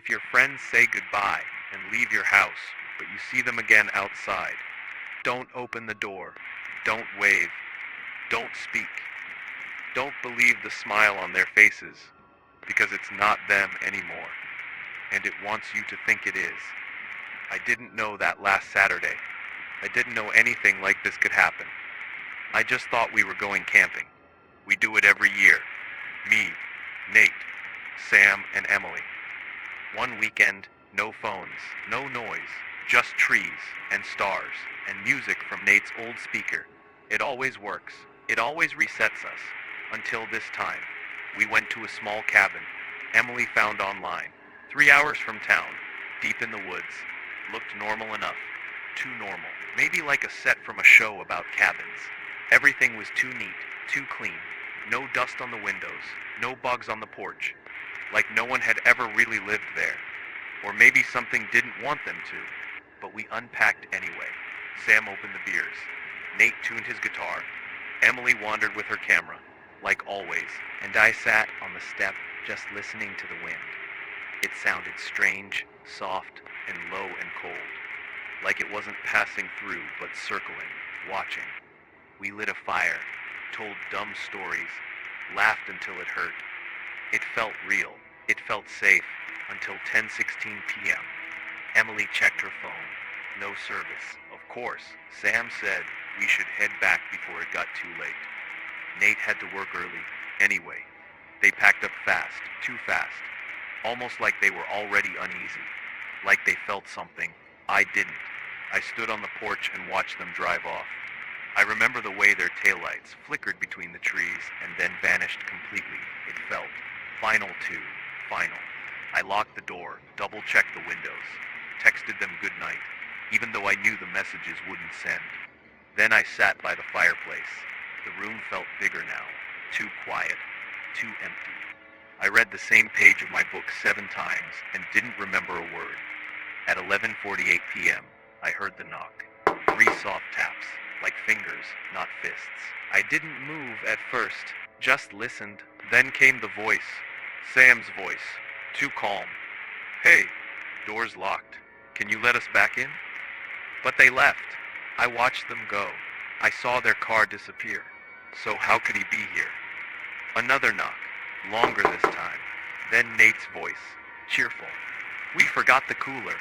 If your friends say goodbye and leave your house, but you see them again outside, don't open the door. Don't wave. Don't speak. Don't believe the smile on their faces, because it's not them anymore, and it wants you to think it is. I didn't know that last Saturday. I didn't know anything like this could happen. I just thought we were going camping. We do it every year. Me, Nate, Sam, and Emily. One weekend, no phones, no noise, just trees and stars and music from Nate's old speaker. It always works. It always resets us. Until this time, we went to a small cabin Emily found online, 3 hours from town, deep in the woods. Looked normal enough. Too normal. Maybe like a set from a show about cabins. Everything was too neat, too clean. No dust on the windows, no bugs on the porch. Like no one had ever really lived there. Or maybe something didn't want them to. But we unpacked anyway. Sam opened the beers. Nate tuned his guitar. Emily wandered with her camera, like always, and I sat on the step just listening to the wind. It sounded strange, soft, and low and cold, like it wasn't passing through but circling, watching. We lit a fire, told dumb stories, laughed until it hurt. It felt real. It felt safe until 10:16 p.m. Emily checked her phone. No service. Of course, Sam said we should head back before it got too late. Nate had to work early. Anyway, they packed up fast, too fast. Almost like they were already uneasy. Like they felt something. I didn't. I stood on the porch and watched them drive off. I remember the way their taillights flickered between the trees and then vanished completely. It felt. Final too. Final. I locked the door, double-checked the windows, texted them good night, even though I knew the messages wouldn't send. Then I sat by the fireplace. The room felt bigger now, too quiet, too empty. I read the same page of my book 7 times and didn't remember a word. At 11:48 p.m., I heard the knock. 3 soft taps, like fingers, not fists. I didn't move at first, just listened. Then came the voice, Sam's voice, too calm. Hey, door's locked. Can you let us back in? But they left. I watched them go. I saw their car disappear. So how could he be here? Another knock, longer this time. Then Nate's voice, cheerful. We forgot the cooler.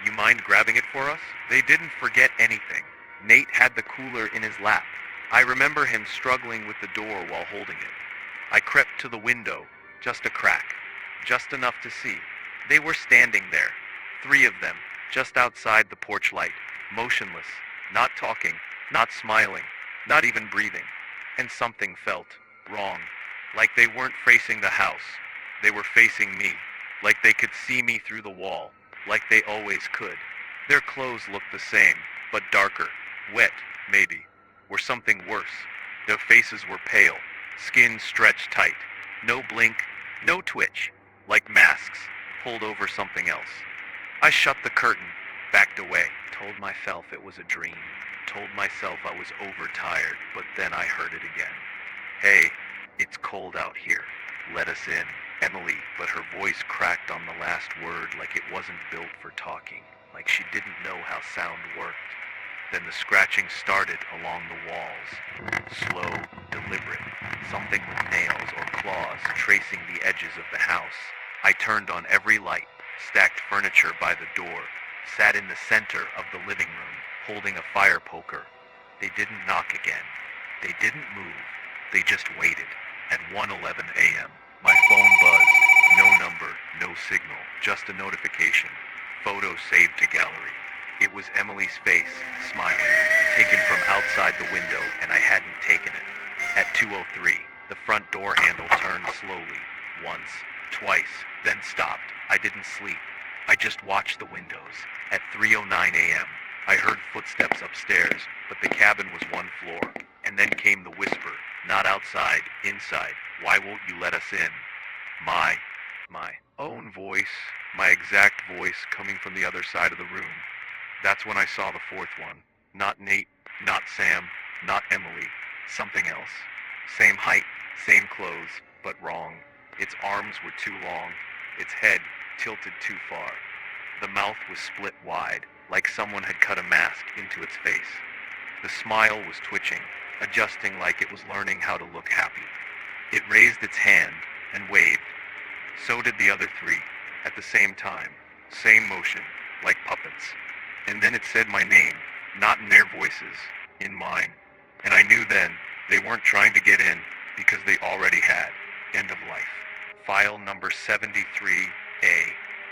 You mind grabbing it for us? They didn't forget anything. Nate had the cooler in his lap. I remember him struggling with the door while holding it. I crept to the window, just a crack, just enough to see. They were standing there, 3 of them, just outside the porch light, motionless, not talking, not smiling, not even breathing. And something felt wrong, like they weren't facing the house. They were facing me, like they could see me through the wall, like they always could. Their clothes looked the same, but darker, wet, maybe, or something worse. Their faces were pale, skin stretched tight, no blink, no twitch, like masks pulled over something else. I shut the curtain, backed away, told myself it was a dream, told myself I was overtired, but then I heard it again. Hey, it's cold out here. Let us in. Emily, but her voice cracked on the last word like it wasn't built for talking, like she didn't know how sound worked. Then the scratching started along the walls. Slow, deliberate, something with nails or claws tracing the edges of the house. I turned on every light, stacked furniture by the door, sat in the center of the living room, holding a fire poker. They didn't knock again. They didn't move. They just waited. At 1:11 a.m., my phone buzzed. No number, no signal, just a notification. Photo saved to gallery. It was Emily's face, smiling, taken from outside the window, and I hadn't taken it. At 2:03, the front door handle turned slowly, once, twice, then stopped. I didn't sleep. I just watched the windows. At 3:09 a.m., I heard footsteps upstairs, but the cabin was 1 floor. And then came the whisper, not outside, inside. Why won't you let us in? My own voice, my exact voice coming from the other side of the room. That's when I saw the 4th one. Not Nate, not Sam, not Emily. Something else. Same height, same clothes, but wrong. Its arms were too long. Its head tilted too far. The mouth was split wide, like someone had cut a mask into its face. The smile was twitching, adjusting like it was learning how to look happy. It raised its hand and waved. So did the other three, at the same time, same motion, like puppets. And then it said my name, not in their voices, in mine. And I knew then they weren't trying to get in because they already had. End of life. File number 73A.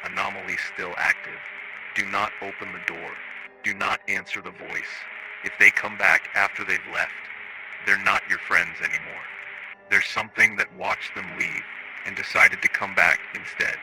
Anomaly still active. Do not open the door. Do not answer the voice. If they come back after they've left, they're not your friends anymore. There's something that watched them leave and decided to come back instead.